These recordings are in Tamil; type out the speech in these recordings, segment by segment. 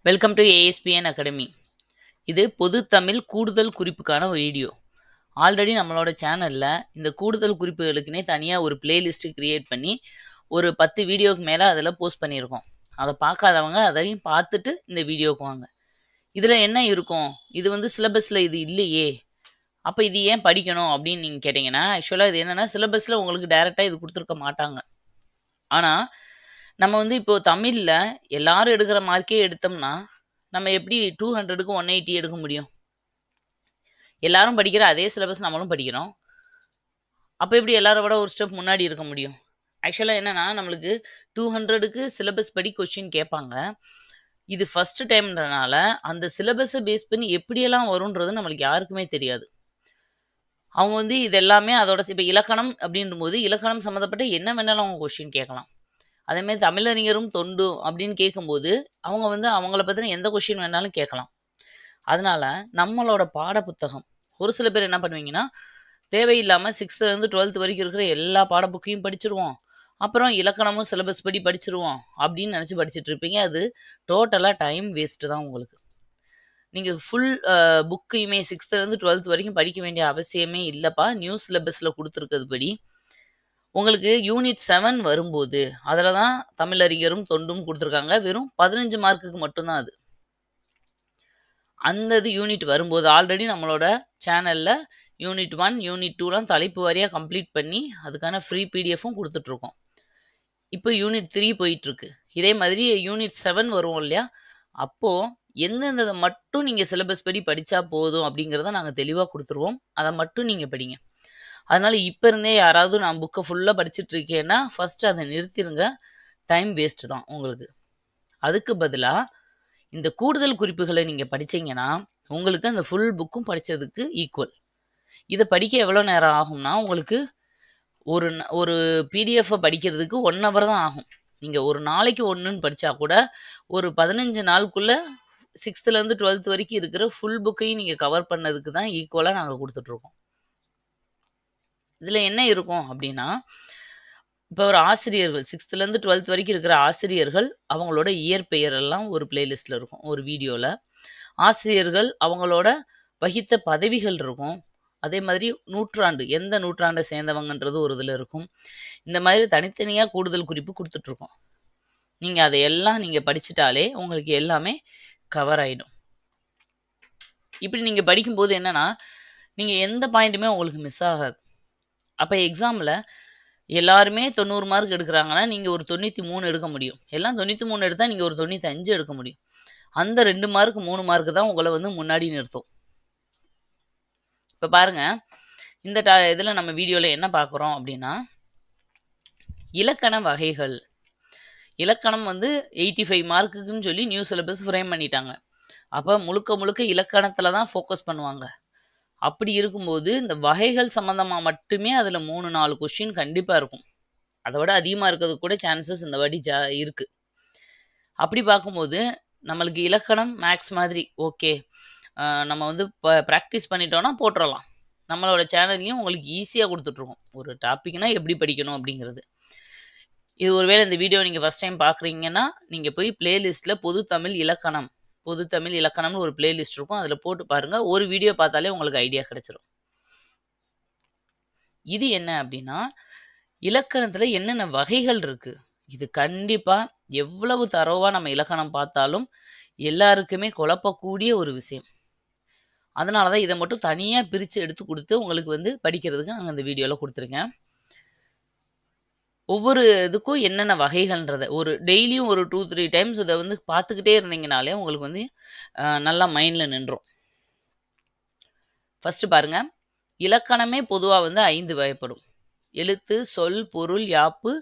Welcome to ASPN academy. இது பொது தமிழ் கூடுதல் குறிப்புக்கான வீடியோ. ஆல்ரெடி நம்மளோட சேனலில் இந்த கூடுதல் குறிப்புகளுக்குனே தனியாக ஒரு பிளேலிஸ்ட்டு க்ரியேட் பண்ணி ஒரு 10 வீடியோக்கு மேலே அதில் போஸ்ட் பண்ணியிருக்கோம். அதை பார்க்காதவங்க அதையும் பார்த்துட்டு இந்த வீடியோவுக்கு வாங்க. இதில் என்ன இருக்கும், இது வந்து சிலபஸில் இது இல்லையே, அப்போ இது ஏன் படிக்கணும் அப்படின்னு நீங்கள் கேட்டிங்கன்னா, ஆக்சுவலாக இது என்னென்னா சிலபஸில் உங்களுக்கு டைரெக்டாக இது கொடுத்துருக்க மாட்டாங்க. ஆனால் நம்ம வந்து இப்போது தமிழில் எல்லாரும் எடுக்கிற மார்க்கே எடுத்தோம்னா நம்ம எப்படி 200க்கு 180 எடுக்க முடியும்? எல்லாரும் படிக்கிற அதே சிலபஸ் நம்மளும் படிக்கிறோம். அப்போ எப்படி எல்லாரை விட ஒரு ஸ்டெப் முன்னாடி இருக்க முடியும்? ஆக்சுவலாக என்னென்னா, நம்மளுக்கு 200க்கு சிலபஸ் படி கொஸ்டின் கேட்பாங்க. இது ஃபஸ்ட்டு டைம்ன்றனால அந்த சிலபஸை பேஸ் பண்ணி எப்படியெல்லாம் வரும்ன்றது நம்மளுக்கு யாருக்குமே தெரியாது. அவங்க வந்து இது எல்லாமே அதோட இப்போ இலக்கணம் அப்படின்னும்போது இலக்கணம் சம்மந்தப்பட்ட என்ன வேணாலும் அவங்க கொஸ்டின் கேட்கலாம். அதேமாதிரி தமிழறிஞரும் தொண்டும் அப்படின்னு கேட்கும்போது அவங்க வந்து அவங்கள பற்றின எந்த கொஷின் வேணாலும் கேட்கலாம். அதனால நம்மளோட பாட புத்தகம் ஒரு சில பேர் என்ன பண்ணுவீங்கன்னா, தேவையில்லாமல் 6th-லேருந்து 12th வரைக்கும் இருக்கிற எல்லா பாட புக்கையும் படிச்சிருவோம், அப்புறம் இலக்கணமும் சிலபஸ் படி படிச்சிருவோம் அப்படின்னு நினச்சி படிச்சுட்டு இருப்பீங்க. அது டோட்டலாக டைம் வேஸ்ட்டு தான் உங்களுக்கு. நீங்கள் ஃபுல் புக்கையுமே 6th-லேருந்து 12th வரைக்கும் படிக்க வேண்டிய அவசியமே இல்லைப்பா. நியூ சிலபஸில் கொடுத்துருக்கிறது படி உங்களுக்கு யூனிட் 7 வரும்போது அதில் தான் தமிழறிஞரும் தொண்டும் கொடுத்துருக்காங்க. வெறும் 15 மார்க்குக்கு மட்டும்தான் அது. அந்த இது யூனிட் வரும்போது ஆல்ரெடி நம்மளோட சேனலில் யூனிட் 1 யூனிட் 2லாம் தலைப்பு வாரியாக கம்ப்ளீட் பண்ணி அதுக்கான ஃப்ரீ பிடிஎஃப்பும் கொடுத்துட்ருக்கோம். இப்போ யூனிட் 3 போயிட்டுருக்கு. இதே மாதிரி யூனிட் 7 வரும் இல்லையா, அப்போது எந்தெந்ததை மட்டும் நீங்கள் சிலபஸ் படி படித்தா போதும் அப்படிங்கிறத நாங்கள் தெளிவாக கொடுத்துருவோம். அதை மட்டும் நீங்கள் படிங்க. அதனால் இப்போ இருந்தே யாராவது நான் புக்கை ஃபுல்லாக படிச்சுட்டு இருக்கேன்னா ஃபஸ்ட்டு அதை நிறுத்திடுங்க. டைம் வேஸ்ட்டு தான் உங்களுக்கு. அதுக்கு பதிலாக இந்த கூடுதல் குறிப்புகளை நீங்கள் படித்தீங்கன்னா உங்களுக்கு அந்த ஃபுல் புக்கும் படித்ததுக்கு ஈக்குவல். இதை படிக்க எவ்வளோ நேரம் ஆகும்னா, உங்களுக்கு ஒரு பிடிஎஃப்பை படிக்கிறதுக்கு 1 hour தான் ஆகும். நீங்கள் ஒரு நாளைக்கு ஒன்றுன்னு படித்தா கூட ஒரு 15 நாளுக்குள்ளே 6th-லேருந்து 12th வரைக்கும் இருக்கிற ஃபுல் புக்கையும் நீங்கள் கவர் பண்ணதுக்கு தான் ஈக்குவலாக நாங்கள் கொடுத்துட்ருக்கோம். இதில் என்ன இருக்கும் அப்படின்னா, இப்போ ஒரு ஆசிரியர்கள் 6th-லேருந்து 12th வரைக்கும் இருக்கிற ஆசிரியர்கள் அவங்களோட இயற்பெயர் எல்லாம் ஒரு பிளேலிஸ்ட்டில் இருக்கும், ஒரு வீடியோவில். ஆசிரியர்கள் அவங்களோட வகித்த பதவிகள் இருக்கும். அதே மாதிரி நூற்றாண்டு, எந்த நூற்றாண்டை சேர்ந்தவங்கன்றது ஒரு இதில் இருக்கும். இந்த மாதிரி தனித்தனியாக கூடுதல் குறிப்பு கொடுத்துட்ருக்கோம். நீங்கள் அதையெல்லாம் நீங்கள் படிச்சிட்டாலே உங்களுக்கு எல்லாமே கவர் ஆகிடும். இப்படி நீங்கள் படிக்கும்போது என்னென்னா, நீங்கள் எந்த பாயிண்ட்டுமே உங்களுக்கு மிஸ் ஆகாது. அப்போ எக்ஸாமில் எல்லாருமே 90 மார்க் எடுக்கிறாங்கன்னா நீங்கள் ஒரு 93 எடுக்க முடியும். எல்லாம் 93 எடுத்தால் நீங்கள் ஒரு 95 எடுக்க முடியும். அந்த 2 மார்க் 3 மார்க்கு தான் உங்களை வந்து முன்னாடி நிறுத்தும். இப்போ பாருங்கள், இந்த இதில் நம்ம வீடியோவில் என்ன பார்க்குறோம் அப்படின்னா, இலக்கண வகைகள். இலக்கணம் வந்து 85 மார்க்குன்னு சொல்லி நியூ சிலபஸ் ஃப்ரேம் பண்ணிட்டாங்க. அப்போ முழுக்க முழுக்க இலக்கணத்தில் தான் ஃபோக்கஸ் பண்ணுவாங்க. அப்படி இருக்கும்போது இந்த வகைகள் சம்மந்தமாக மட்டுமே அதில் 3-4 கொஸ்டின் கண்டிப்பாக இருக்கும். அதை விட அதிகமாக இருக்கிறதுக்கு கூட சான்சஸ் இந்த வாட்டி இருக்குது. அப்படி பார்க்கும்போது நம்மளுக்கு இலக்கணம் மேக்ஸ் மாதிரி ஓகே, நம்ம வந்து ப்ராக்டிஸ் பண்ணிட்டோன்னா போட்டுடலாம். நம்மளோட சேனல்லையும் உங்களுக்கு ஈஸியாக கொடுத்துட்ருக்கோம் ஒரு டாப்பிக்னால் எப்படி படிக்கணும் அப்படிங்கிறது. இது ஒருவேளை இந்த வீடியோ நீங்கள் ஃபஸ்ட் டைம் பார்க்குறீங்கன்னா நீங்கள் போய் பிளேலிஸ்ட்டில் பொது தமிழ் இலக்கணம்னு ஒரு பிளேலிஸ்ட் இருக்கும், அதில் போட்டு பாருங்கள். ஒரு வீடியோ பார்த்தாலே உங்களுக்கு ஐடியா கிடைச்சிடும். இது என்ன அப்படின்னா, இலக்கணத்தில் என்னென்ன வகைகள் இருக்குது. இது கண்டிப்பாக எவ்வளவு தரோவாக நம்ம இலக்கணம் பார்த்தாலும் எல்லாருக்குமே குழப்பக்கூடிய ஒரு விஷயம். அதனால தான் இதை மட்டும் தனியாக பிரித்து எடுத்து கொடுத்து உங்களுக்கு வந்து படிக்கிறதுக்கு நாங்கள் இந்த வீடியோவில் கொடுத்துருக்கேன். ஒவ்வொரு இதுக்கும் என்னென்ன வகைகள்ன்றதை ஒரு டெய்லியும் ஒரு 2-3 டைம்ஸ் இதை வந்து பார்த்துக்கிட்டே இருந்தீங்கனாலே உங்களுக்கு வந்து நல்லா மைண்டில் நின்றும். ஃபஸ்ட்டு பாருங்கள், இலக்கணமே பொதுவாக வந்து 5 வகைப்படும். எழுத்து, சொல், பொருள், யாப்பு,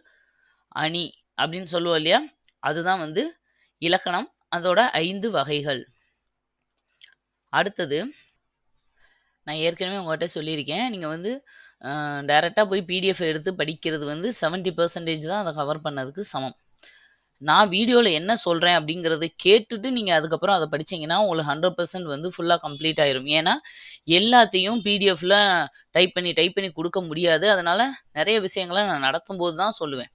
அணி அப்படின்னு சொல்லுவோம் இல்லையா, அதுதான் வந்து இலக்கணம். அதோட 5 வகைகள். அடுத்தது நான் ஏற்கனவே உங்கள்கிட்ட சொல்லியிருக்கேன், நீங்கள் வந்து டைரெக்டாக போய் பிடிஎஃப் எடுத்து படிக்கிறது வந்து 70% தான் அதை கவர் பண்ணதுக்கு சமம். நான் வீடியோவில் என்ன சொல்கிறேன் அப்படிங்கிறத கேட்டுட்டு நீங்கள் அதுக்கப்புறம் அதை படித்தீங்கன்னா உங்களுக்கு 100% வந்து ஃபுல்லாக கம்ப்ளீட் ஆயிரும். ஏன்னா எல்லாத்தையும் பிடிஎஃப்பில் டைப் பண்ணி கொடுக்க முடியாது. அதனால் நிறைய விஷயங்களை நான் நடத்தும்போது தான் சொல்லுவேன்.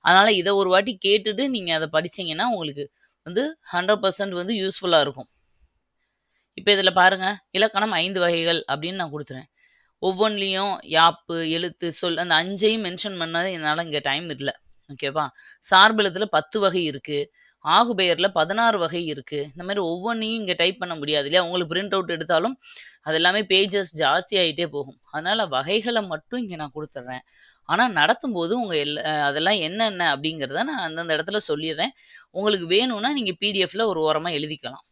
அதனால் இதை ஒரு வாட்டி கேட்டுட்டு நீங்கள் அதை படித்தீங்கன்னா உங்களுக்கு வந்து 100% வந்து யூஸ்ஃபுல்லா இருக்கும். இப்ப இதுல பாருங்க, இலக்கணம் 5 வகைகள் அப்படின்னு நான் குடுத்துறேன். ஒவ்வொன்லயும் யாப்பு, எழுத்து, சொல் அந்த 5யும் மென்ஷன் பண்ண என்னால இங்க டைம் இல்ல. ஓகேவா? சார்பெழுத்துல 10 வகை இருக்கு. ஆகுபெயர்ல 16 வகை இருக்கு. இந்த மாரி ஒவ்வொன்னையும் இங்க டைப் பண்ண முடியாது இல்லையா? உங்களுக்கு பிரிண்ட் அவுட் எடுத்தாலும் அது எல்லாமே பேஜஸ் ஜாஸ்தி ஆயிட்டே போகும். அதனால வகைகள மட்டும் இங்க நான் குடுத்துர்றேன். ஆனா நடத்தும்போது உங்க அதெல்லாம் என்னென்ன அப்படிங்கிறத நான் அந்தந்த இடத்துல சொல்லிர்றேன். உங்களுக்கு வேணும்னா நீங்க பிடிஎஃப்ல ஒரு ஓரமா எழுதிக்கலாம்.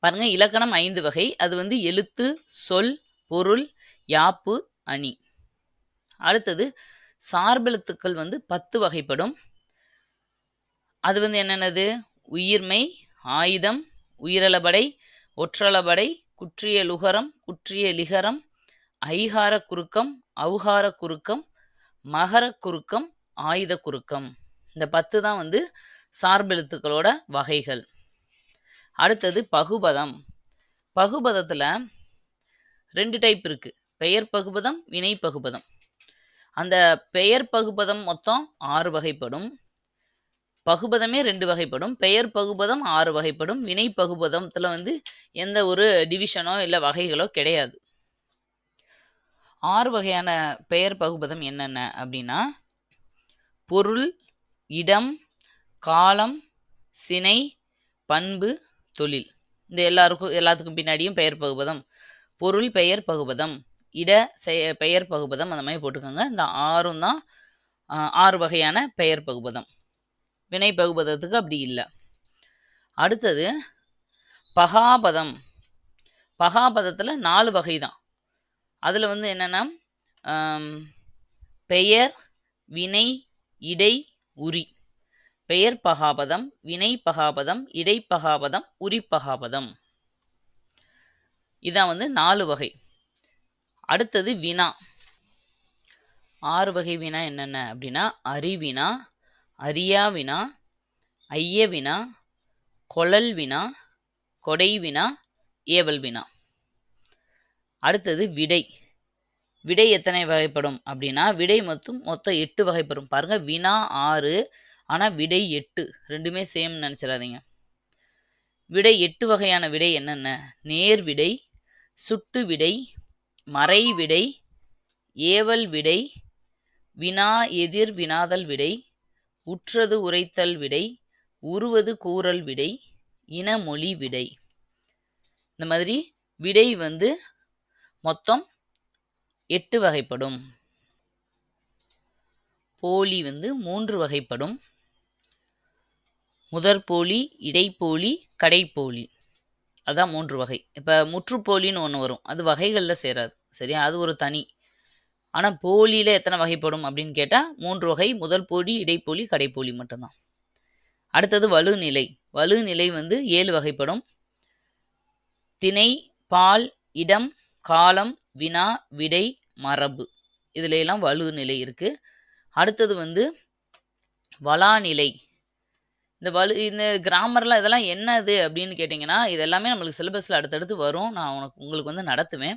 பாருங்க இலக்கணம் 5 வகை. அது வந்து எழுத்து, சொல், பொருள், யாப்பு, அணி. அடுத்தது சார்பெழுத்துக்கள் வந்து 10 வகைப்படும். அது வந்து என்னென்னது? உயிர்மெய், ஆயுதம், உயிரெழபடை, ஒற்றளபடை, குற்றிய லுகரம், குற்றிய லிகரம், ஐகார குறுக்கம், ஔகார குறுக்கம், மகர குறுக்கம், ஆயுத குறுக்கம். இந்த 10 தான் வந்து சார்பெழுத்துக்களோட வகைகள். அடுத்தது பகுபதம். பகுபதத்துல 2 டைப் இருக்கு. பெயர் பகுபதம், வினை பகுபதம். அந்த பெயர் பகுபதம் மொத்தம் 6 வகைப்படும். பகுபதமே 2 வகைப்படும். பெயர் பகுபதம் 6 வகைப்படும். வினை பகுபதத்துல வந்து எந்த ஒரு டிவிஷனோ இல்ல வகைகளோ கிடையாது. 6 வகையான பெயர் பகுபதம் என்னென்ன அப்படின்னா, பொருள், இடம், காலம், சினை, பண்பு, தொழில். இந்த எல்லாத்துக்கும் பின்னாடியும் பெயர் பகுபதம். பொருள் பெயர் பகுபதம், இட பெயர் பகுபதம் அந்த மாதிரி போட்டுக்கோங்க. இந்த 6ம் தான் 6 வகையான பெயர் பகுபதம். வினை பகுபதத்துக்கு அப்படி இல்லை. அடுத்தது பகாபதம். பகாபதத்தில் 4 வகை தான். அதில் வந்து என்னென்னா பெயர், வினை, இடை, உரி. பெயர் பகாபதம், வினை பகாபதம், இடை பகாபதம், உரி பகாபதம். இதான் வந்து 4 வகை. அடுத்தது வினா. 6 வகை வினா என்னென்ன அப்படின்னா, அறிவினா, அறியா வினா, ஐய வினா, கொளல் வினா, கொடை வினா, ஏவல் வினா. அடுத்தது விடை. விடை எத்தனை வகைப்படும் அப்படின்னா, விடை மொத்தம் 8 வகைப்படும். பாருங்க வினா 6 ஆனால் விடை 8. ரெண்டுமே சேம் நினச்சிடாதீங்க. விடை 8 வகையான விடை என்னென்ன? நேர் விடை, சுட்டு விடை, மறை விடை, ஏவல் விடை, வினா எதிர் வினாதல் விடை, உற்றது உரைத்தல் விடை, உருவது கூறல் விடை, இனமொழி விடை. இந்த மாதிரி விடை வந்து மொத்தம் 8 வகைப்படும். போலி வந்து 3 வகைப்படும். முதற்போலி, இடைப்போலி, கடைப்போலி. அதான் 3 வகை. இப்போ முற்றுப்போலின்னு ஒன்று வரும். அது வகைகளில் சேராது. சரியா? அது ஒரு தனி. ஆனால் போலியில் எத்தனை வகைப்படும் அப்படின்னு கேட்டால் 3 வகை. முதல் போலி, இடைப்போலி, கடைப்போலி மட்டும்தான். அடுத்தது வலுநிலை. வலுநிலை வந்து 7 வகைப்படும். திணை, பால், இடம், காலம், வினா, விடை, மரபு. இதுல எல்லாம் வலுநிலை இருக்கு. அடுத்தது வந்து வளாநிலை. இந்த கிராமர்லாம் இதெல்லாம் என்னது அப்படின்னு கேட்டிங்கன்னா, இது எல்லாமே நம்மளுக்கு சிலபஸில் அடுத்தடுத்து வரும். நான் உங்களுக்கு வந்து நடத்துவேன்.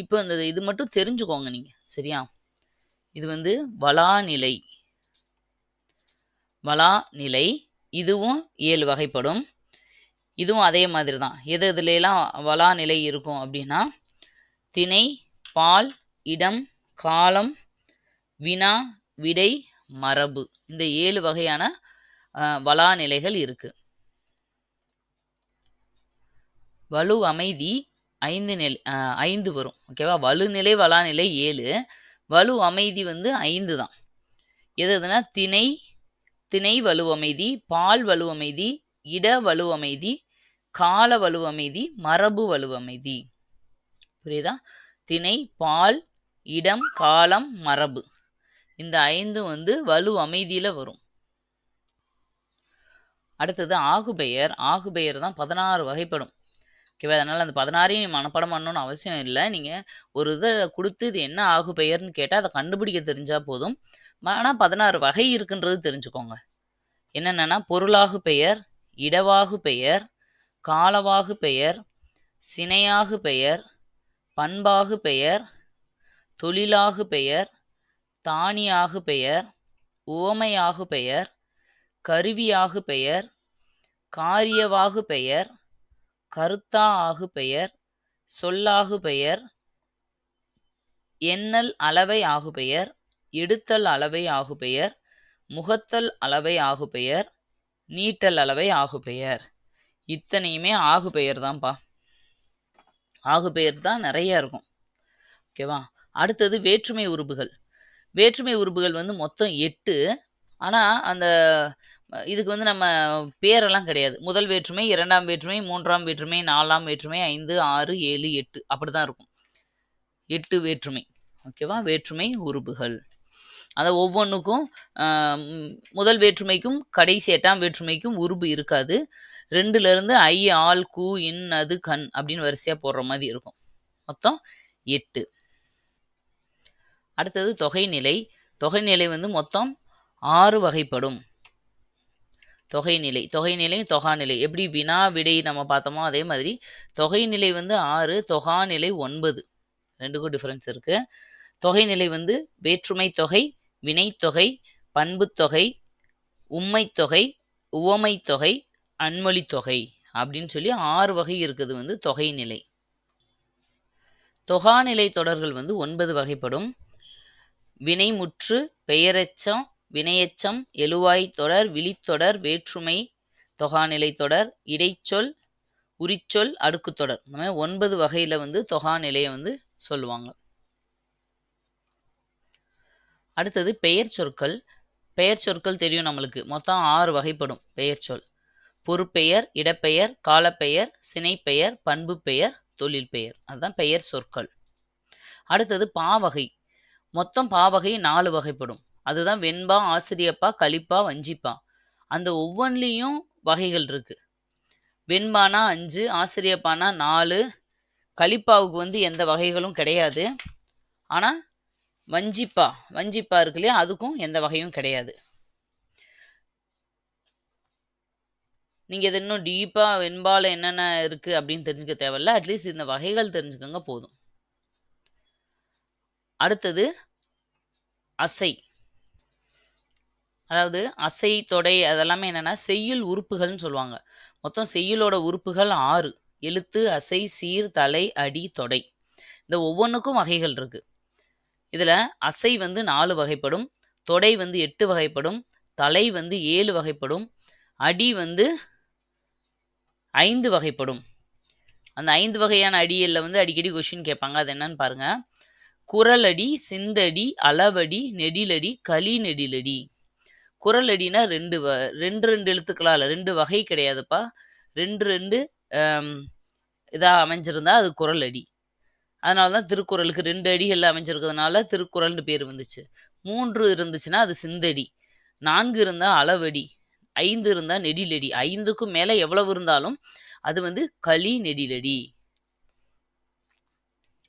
இப்போ இது மட்டும் தெரிஞ்சுக்கோங்க நீங்கள். சரியா? இது வந்து வளாநிலை. வளாநிலை இதுவும் 7 வகைப்படும். இதுவும் அதே மாதிரி தான். இதுலாம் வளாநிலை இருக்கும் அப்படின்னா, திணை, பால், இடம், காலம், வினா, விடை, மரபு. இந்த 7 வகையான வளாநிலைகள் இருக்கு. வலு அமைதி 5 வரும். ஓகேவா? வலுநிலை வளாநிலை 7, வலு அமைதி வந்து 5 தான். எதுனா திணை வலு அமைதி, பால் வலு அமைதி, இட வலு அமைதி, கால வலு அமைதி, மரபு வலு அமைதி. புரியுதா? திணை, பால், இடம், காலம், மரபு. இந்த 5 வந்து வலு அமைதியில வரும். அடுத்தது ஆகுபெயர். ஆகுபெயர் தான் 16 வகைப்படும். ஓகேவா? அதனால் அந்த 16ஐயும் மனப்பாடம் பண்ணணும்னு அவசியம் இல்லை. நீங்கள் ஒரு இதை கொடுத்து இது என்ன ஆகுபெயர்னு கேட்டால் அதை கண்டுபிடிக்க தெரிஞ்சால் போதும். ஆனால் 16 வகை இருக்குன்றது தெரிஞ்சுக்கோங்க. என்னென்னா பொருளாகு பெயர், இடவாகு பெயர், காலவாகு பெயர், சினையாகு பெயர், பண்பாகு பெயர், தொழிலாகு பெயர், தானியாகு பெயர், உவமையாகு பெயர், கருவியாகு பெயர், காரியவாகு பெயர், கருத்தா ஆகு பெயர், சொல்லாகு பெயர், எண்ணல் அளவை ஆகு பெயர், எடுத்தல் அளவை ஆகு பெயர், முகத்தல் அளவை ஆகு பெயர், நீட்டல் அளவை ஆகு பெயர். இத்தனையுமே ஆகு பெயர் தான்ப்பா. ஆகு பெயர் தான் நிறைய இருக்கும். ஓகேவா? அடுத்தது வேற்றுமை உருபுகள். வேற்றுமை உருபுகள் வந்து மொத்தம் 8. ஆனால் அந்த இதுக்கு வந்து நம்ம பேரெல்லாம் கிடையாது. முதல் வேற்றுமை, இரண்டாம் வேற்றுமை, மூன்றாம் வேற்றுமை, நாலாம் வேற்றுமை, 5, 6, 7, 8 அப்படி தான் இருக்கும். 8 வேற்றுமை. ஓகேவா? வேற்றுமை உருபுகள். அதை ஒவ்வொன்றுக்கும் முதல் வேற்றுமைக்கும் கடைசி 8ஆம் வேற்றுமைக்கும் உருபு இருக்காது. 2லேருந்து ஐ, ஆல், கு, இன், அது, கண் அப்படின்னு வரிசையாக போடுற மாதிரி இருக்கும். மொத்தம் 8. அடுத்தது தொகைநிலை. தொகைநிலை வந்து மொத்தம் 6 வகைப்படும். தொகைநிலை தொகாநிலை எப்படி வினா விடை நம்ம பார்த்தோமோ அதே மாதிரி தொகைநிலை வந்து 6, தொகாநிலை 9. ரெண்டுக்கும் டிஃபரன்ஸ் இருக்கு. தொகைநிலை வந்து வேற்றுமை தொகை, வினைத்தொகை, பண்புத்தொகை, உம்மைத்தொகை, உவமைத்தொகை, அன்மொழித்தொகை அப்படின்னு சொல்லி 6 வகை இருக்குது வந்து தொகைநிலை. தொகாநிலை தொடர்கள் வந்து 9 வகைப்படும். வினைமுற்று, பெயரெச்சம், வினையெச்சம், எழுவாய் தொடர், விழித்தொடர், வேற்றுமை தொகாநிலை தொடர், இடைச்சொல், உரிச்சொல், அடுக்குத்தொடர். இந்த மாதிரி 9 வகையில் வந்து தொகாநிலையை வந்து சொல்லுவாங்க. அடுத்தது பெயர் சொற்கள். பெயர் சொற்கள் தெரியும் நம்மளுக்கு. மொத்தம் 6 வகைப்படும் பெயர் சொல். பொறுப்பெயர், இடப்பெயர், காலப்பெயர், சினைப்பெயர், பண்பு பெயர், தொழில் பெயர். அதுதான் பெயர் சொற்கள். அடுத்தது பாவகை. மொத்தம் பாவகை 4 வகைப்படும். அதுதான் வெண்பா, ஆசிரியப்பா, கலிப்பா, வஞ்சிப்பா. அந்த ஒவ்வொன்றிலையும் வகைகள் இருக்கு. வெண்பானா 5, ஆசிரியப்பானா 4, கலிப்பாவுக்கு வந்து எந்த வகைகளும் கிடையாது. ஆனால் வஞ்சிப்பா இருக்கு இல்லையா, அதுக்கும் எந்த வகையும் கிடையாது. நீங்கள் இது இன்னும் டீப்பாக வெண்பால என்னென்ன இருக்குது அப்படின்னு தெரிஞ்சுக்க தேவையில்ல. அட்லீஸ்ட் இந்த வகைகள் தெரிஞ்சுக்கோங்க போதும். அடுத்தது அசை. அதாவது அசை, தொடை அதெல்லாமே என்னென்னா செய்யுள் உறுப்புகள்னு சொல்லுவாங்க. மொத்தம் செய்யுளோட உறுப்புகள் 6. எழுத்து, அசை, சீர், தலை, அடி, தொடை. இந்த ஒவ்வொன்றுக்கும் வகைகள் இருக்குது. இதில் அசை வந்து 4 வகைப்படும், தொடை வந்து 8 வகைப்படும், தலை வந்து 7 வகைப்படும், அடி வந்து 5 வகைப்படும். அந்த 5 வகையான அடியில் வந்து அடிக்கடி கொஷின் கேட்பாங்க. அது என்னன்னு பாருங்க. குறளடி, சிந்தடி, அளவடி, நெடிலடி, களி நெடிலடி. குறளடினா 2 எழுத்துக்களா இல்லை, 2 வகை கிடையாதுப்பா. 2 இதாக அமைஞ்சிருந்தா அது குறளடி. அதனால தான் திருக்குறளுக்கு 2 அடிகளில் அமைஞ்சிருக்கிறதுனால திருக்குறள்னு பேர் வந்துச்சு. 3 இருந்துச்சுன்னா அது சிந்தடி, 4 இருந்தால் அளவடி, 5 இருந்தால் நெடிலடி. 5க்கும் மேலே எவ்வளவு இருந்தாலும் அது வந்து களி நெடிலடி.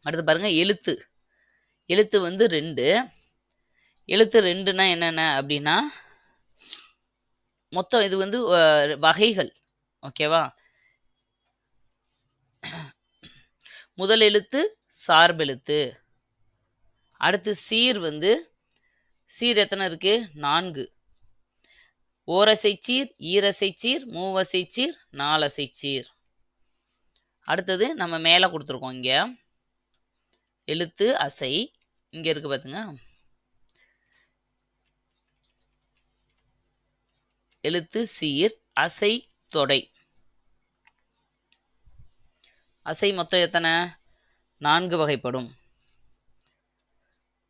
அடுத்து பாருங்க எழுத்து. எழுத்து வந்து 2. எழுத்து 2னா என்னென்ன அப்படின்னா மொத்தம் இது வந்து வகைகள். ஓகேவா? முதல் எழுத்து சார்பெழுத்து. அடுத்து சீர் வந்து சீர் எத்தனை இருக்கு? 4. ஓரசைச்சீர், ஈரசைச்சீர், மூவசைச்சீர், 4 அசைச்சீர். அடுத்தது நம்ம மேலே கொடுத்துருக்கோம். இங்கே எழுத்து அசை இங்கே இருக்கு பார்த்துங்க. எழுத்து சீர், அசை, தொடை. அசை மொத்தம் எத்தனை? 4 வகைப்படும்.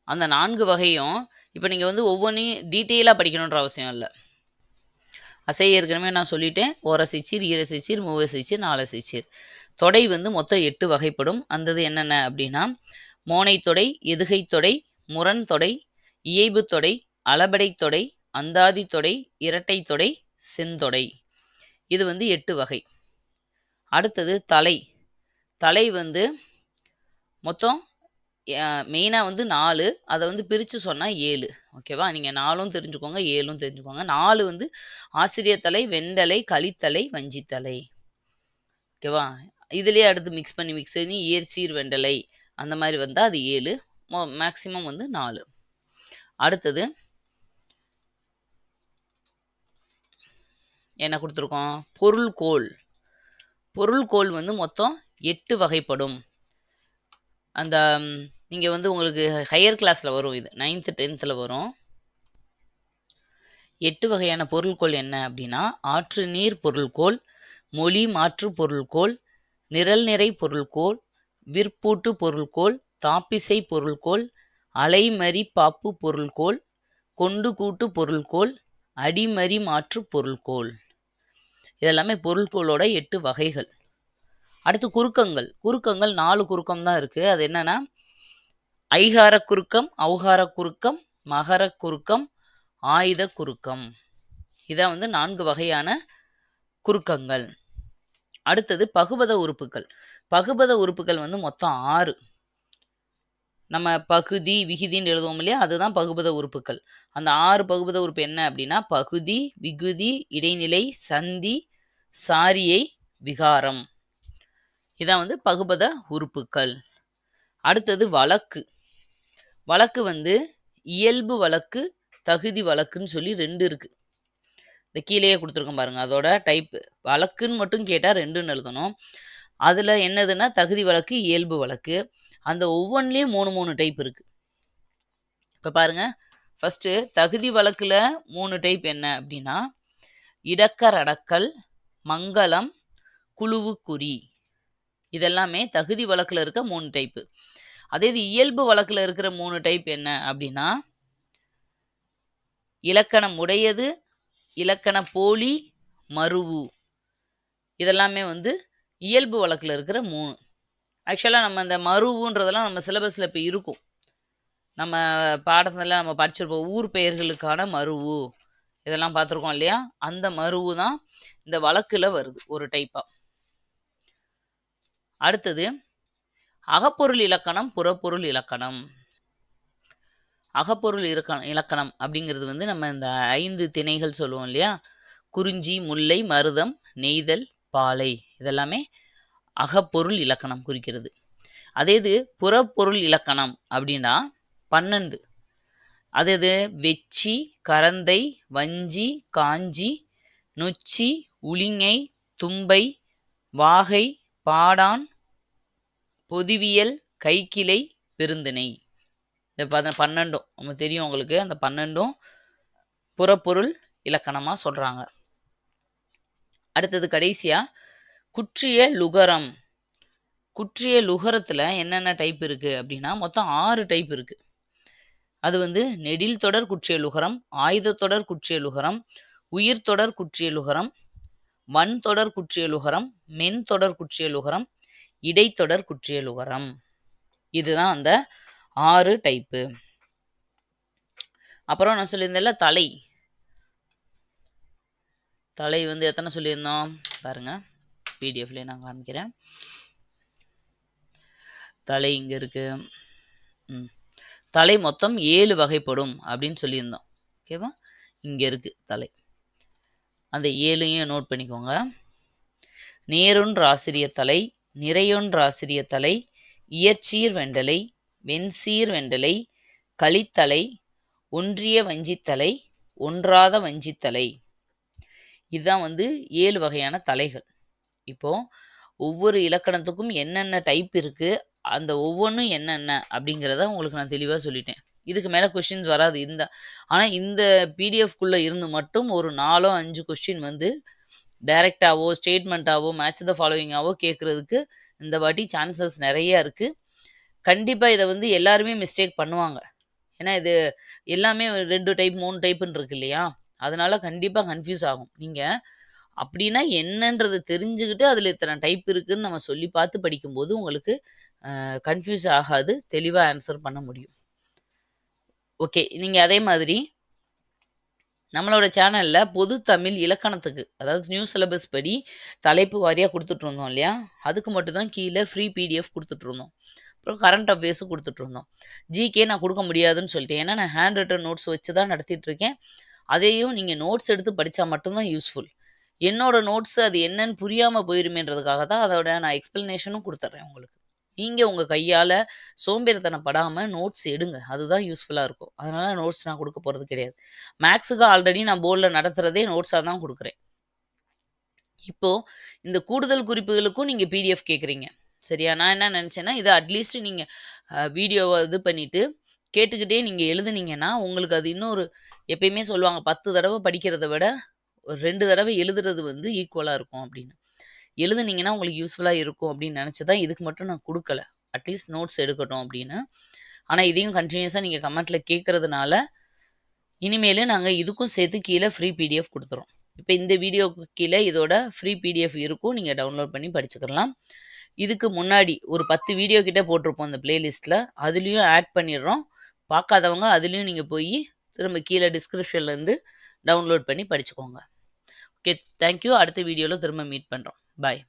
அந்த 4 வகையும் இப்போ நீங்கள் வந்து ஒவ்வொன்றையும் டீட்டெயிலாக படிக்கணுன்ற அவசியம் இல்லை. அசை ஏற்கனவே நான் சொல்லிட்டேன். ஓரசைச்சீர், ஈரசைச்சீர், மூவசைச்சீர், 4 அசைச்சீர். தொடை வந்து மொத்தம் 8 வகைப்படும். அந்தது என்னென்ன அப்படின்னா மோனை தொடை, எதுகை தொடை, முரண் தொடை, இயைபு தொடை, அளபடை தொடை, அந்தாதி தொடை, இரட்டை தொடை, செந்தொடை. இது வந்து 8 வகை. அடுத்தது தலை. தலை வந்து மொத்தம் மெயினாக வந்து 4. அதை வந்து பிரித்து சொன்னால் 7. ஓகேவா? நீங்கள் 4ம் தெரிஞ்சுக்கோங்க, 7ம் தெரிஞ்சுக்கோங்க. 4 வந்து ஆசிரியர் தலை, வெண்டலை, கலித்தலை, வஞ்சித்தலை. ஓகேவா? இதுலேயே அடுத்து மிக்ஸ் பண்ணி ஏர்சீர், வெண்டலை அந்த மாதிரி வந்தால் அது 7. மேக்சிமம் வந்து 4. அடுத்தது என்ன கொடுத்துருக்கோம்? பொருள்கோள். பொருள்கோள் வந்து மொத்தம் 8 வகைப்படும். அந்த நீங்கள் வந்து உங்களுக்கு ஹையர் கிளாஸில் வரும், இது 9th 10th வரும். 8 வகையான பொருள்கோள் என்ன அப்படின்னா, ஆற்று நீர் பொருள்கோள், மொழி மாற்று பொருள்கோள், நிரல் நிறை பொருள்கோள், விற்பூட்டு பொருள்கோள், தாப்பிசை பொருள்கோள், அலைமறி பாப்பு பொருள்கோள், கொண்டு கூட்டு பொருள்கோள், அடிமறி மாற்று பொருள்கோள். இதெல்லாமே பொருள்கோளோட 8 வகைகள். அடுத்து குறுக்கங்கள். குறுக்கங்கள் 4 குறுக்கம் தான் இருக்குது. அது என்னென்னா, ஐகார குறுக்கம், ஔகார குறுக்கம், மகர குறுக்கம், ஆயுத குறுக்கம். இதான் வந்து 4 வகையான குறுக்கங்கள். அடுத்தது பகுபத உறுப்புகள். பகுபத உறுப்புகள் வந்து மொத்தம் 6. நம்ம பகுதி விகுதின்னு எழுதுவோம் இல்லையா, அதுதான் பகுபத உறுப்புகள். அந்த 6 பகுபத உறுப்பு என்ன அப்படின்னா, பகுதி, விகுதி, இடைநிலை, சந்தி, சாரியை, விகாரம். இதான் வந்து பகுபத உறுப்புகள். அடுத்தது வழக்கு. வழக்கு வந்து இயல்பு வழக்கு, தகுதி வழக்குன்னு சொல்லி 2 இருக்கு. இந்த கீழேயே கொடுத்துருக்கோம் பாருங்க, அதோட டைப்பு. வழக்குன்னு மட்டும் கேட்டால் 2ன்னு எழுதணும். அதில் என்னதுன்னா தகுதி வழக்கு, இயல்பு வழக்கு. அந்த ஒவ்வொன்றிலையும் 3 டைப் இருக்கு. இப்போ பாருங்க, ஃபர்ஸ்ட் தகுதி வழக்கில் 3 டைப் என்ன அப்படின்னா, இடக்கர் அடக்கல், மங்களம், குழுவு குறி. இதெல்லாமே தகுதி வழக்கில் இருக்க 3 டைப்பு. அதே இது இயல்பு வழக்கில் இருக்கிற 3 டைப் என்ன அப்படின்னா, இலக்கணம் உடையது, இலக்கண போலி, மருவு. இதெல்லாமே வந்து இயல்பு வழக்கில் இருக்கிற 3. ஆக்சுவலாக நம்ம இந்த மருவுன்றதெல்லாம் நம்ம சிலபஸில் இப்போ இருக்கும். நம்ம பாடத்தில் நம்ம படிச்சிருப்போம். ஊர் பெயர்களுக்கான மருவு இதெல்லாம் பார்த்துருக்கோம் இல்லையா, அந்த மருவு தான் இந்த வழக்கில் வருது ஒரு டைப்பாக. அடுத்தது அகப்பொருள் இலக்கணம், புறப்பொருள் இலக்கணம். அகப்பொருள் இலக்கணம் அப்படிங்கிறது வந்து நம்ம இந்த 5 திணைகள் சொல்லுவோம் இல்லையா, குறிஞ்சி, முல்லை, மருதம், நெய்தல், பாலை. இதெல்லாமே அகப்பொருள் இலக்கணம் குறிக்கிறது. அதே இது புறப்பொருள் இலக்கணம் அப்படின்னா 12. அது இது வெச்சி, கரந்தை, வஞ்சி, காஞ்சி, நொச்சி, உளிங்கை, தும்பை, வாகை, பாடான், பொதுவியல், கைக்கிளை, பெருந்திணை. இந்த 12 நம்ம தெரியும் உங்களுக்கு. அந்த 12 புறப்பொருள் இலக்கணமாக சொல்கிறாங்க. அடுத்தது கடைசியாக குற்றிய லுகரம். குற்றிய லுகரத்தில் என்னென்ன டைப் இருக்குது அப்படின்னா, மொத்தம் 6 டைப் இருக்குது. அது வந்து நெடில் தொடர் குற்றிய லுகரம், ஆயுத தொடர் குற்றிய லுகரம், உயிர் தொடர் குற்றிய லுகரம், வன் தொடர் குற்றிய லுகரம், மென் தொடர் குற்றிய லுகரம், இடைத்தொடர் குற்றிய லுகரம். இதுதான் அந்த 6 டைப்பு. அப்புறம் நான் சொல்லியிருந்தேன்ல தலை. தலை வந்து எத்தனை சொல்லியிருந்தோம் பாருங்க, பிடிஎஃப்லேயே நான் காமிக்கிறேன். தலை இங்கே இருக்கு. தலை மொத்தம் 7 வகைப்படும் அப்படின்னு சொல்லியிருந்தோம். ஓகேவா, இங்கே இருக்கு தலை. அந்த 7ஐயும் நோட் பண்ணிக்கோங்க. நேரொன்று ஆசிரிய தலை, நிறையொன்று ஆசிரிய தலை, இயற்சீர் வெண்டலை, வெண்சீர் வெண்டலை, களித்தலை, ஒன்றிய வஞ்சித்தலை, ஒன்றாத வஞ்சித்தலை. இதுதான் வந்து 7 வகையான தலைகள். இப்போ ஒவ்வொரு இலக்கணத்துக்கும் என்னென்ன டைப் இருக்கு, அந்த ஒவ்வொன்றும் என்னென்ன அப்படிங்கிறத உங்களுக்கு நான் தெளிவாக சொல்லிட்டேன். இதுக்கு மேலே கொஸ்டின்ஸ் வராது. ஆனால் இந்த பிடிஎஃப்குள்ளே இருந்து மட்டும் ஒரு 4-5 கொஸ்டின் வந்து டைரெக்டாவோ ஸ்டேட்மெண்ட்டாவோ மேட்ச் த ஃபாலோவிங்காவோ கேட்குறதுக்கு இந்த வாட்டி சான்சஸ் நிறைய இருக்குது. கண்டிப்பாக இதை வந்து எல்லாருமே மிஸ்டேக் பண்ணுவாங்க. ஏன்னா இது எல்லாமே 2 டைப் 3 டைப்புன்னு இருக்கு இல்லையா, அதனால கண்டிப்பாக கன்ஃபியூஸ் ஆகும். நீங்கள் அப்படின்னா என்னன்றது தெரிஞ்சுக்கிட்டு அதில் இத்தனை டைப் இருக்குதுன்னு நம்ம சொல்லி பார்த்து படிக்கும்போது உங்களுக்கு கன்ஃபியூஸ் ஆகாது, தெளிவாக ஆன்சர் பண்ண முடியும். ஓகே, நீங்கள் அதே மாதிரி நம்மளோட சேனலில் பொது தமிழ் இலக்கணத்துக்கு, அதாவது நியூ சிலபஸ் படி தலைப்பு வாரியாக கொடுத்துட்ருந்தோம் இல்லையா, அதுக்கு மட்டும்தான் கீழே ஃப்ரீ பிடிஎஃப் கொடுத்துட்ருந்தோம். அப்புறம் கரண்ட் அஃபேர்ஸும் கொடுத்துட்ருந்தோம். ஜிகே நான் கொடுக்க முடியாதுன்னு சொல்லிட்டேன். ஏன்னா நான் ஹேண்ட் ரிட்டன் நோட்ஸ் வச்சு தான் நடத்திட்டுருக்கேன். அதையும் நீங்கள் நோட்ஸ் எடுத்து படித்தா மட்டும்தான் யூஸ்ஃபுல். என்னோட நோட்ஸ் அது என்னன்னு புரியாமல் போயிருமேன்றதுக்காக தான் அதோட நான் எக்ஸ்ப்ளனேஷனும் கொடுத்துட்றேன் உங்களுக்கு. நீங்கள் உங்கள் கையால் சோம்பேறித்தனப்படாமல் நோட்ஸ் எடுங்க, அதுதான் யூஸ்ஃபுல்லாக இருக்கும். அதனால் நோட்ஸ் நான் கொடுக்க போகிறது கிடையாது. மேக்ஸுக்கு ஆல்ரெடி நான் போர்டில் நடத்துகிறதே நோட்ஸாக தான் கொடுக்குறேன். இப்போ இந்த கூடுதல் குறிப்புகளுக்கும் நீங்க பிடிஎஃப் கேட்குறீங்க. சரியா? நான் என்ன நெனச்சேன்னா, இத அட்லீஸ்ட் நீங்க வீடியோவ இது பண்ணிட்டு, கேட்டுக்கிட்டே நீங்க எழுதுனீங்கன்னா, உங்களுக்கு அது இன்னொரு எப்பயுமே சொல்லுவாங்க 10 தடவ படிக்கிறத விட, ஒரு 2 தடவ எழுதுறது வந்து ஈக்குவலா இருக்கும் அப்படின்னு. எழுதுனீங்கன்னா உங்களுக்கு யூஸ்ஃபுல்லா இருக்கும் அப்படின்னு நெனச்சு தான் இதுக்கு மட்டும் நான் குடுக்கல. அட்லீஸ்ட் நோட்ஸ் எடுக்கட்டும் அப்படின்னு. ஆனா இதையும் கன்டினியூஸா நீங்க கமெண்ட்ல கேட்கறதுனால, இனிமேலு நாங்க இதுக்கும் சேர்த்து கீழ ஃப்ரீ பிடிஎஃப் குடுத்துறோம். இப்ப இந்த வீடியோவுக்கு கீழ இதோட ஃப்ரீ பிடிஎஃப் இருக்கும். நீங்க டவுன்லோட் பண்ணி படிச்சுக்கலாம். இதுக்கு முன்னாடி ஒரு 10 வீடியோ கிட்ட போட்டிருப்போம் இந்த பிளேலிஸ்ட்ல. அதுலயும் ஆட் பண்ணிடுறோம். பார்க்காதவங்க அதுலயும் நீங்க போயி திரும்ப கீழ டிஸ்கிரிப்ஷன்ல இருந்து டவுன்லோட் பண்ணி படிச்சுக்கோங்க. ஓகே. Thank you. அடுத்த வீடியோல திரும்ப மீட் பண்றோம். பாய்.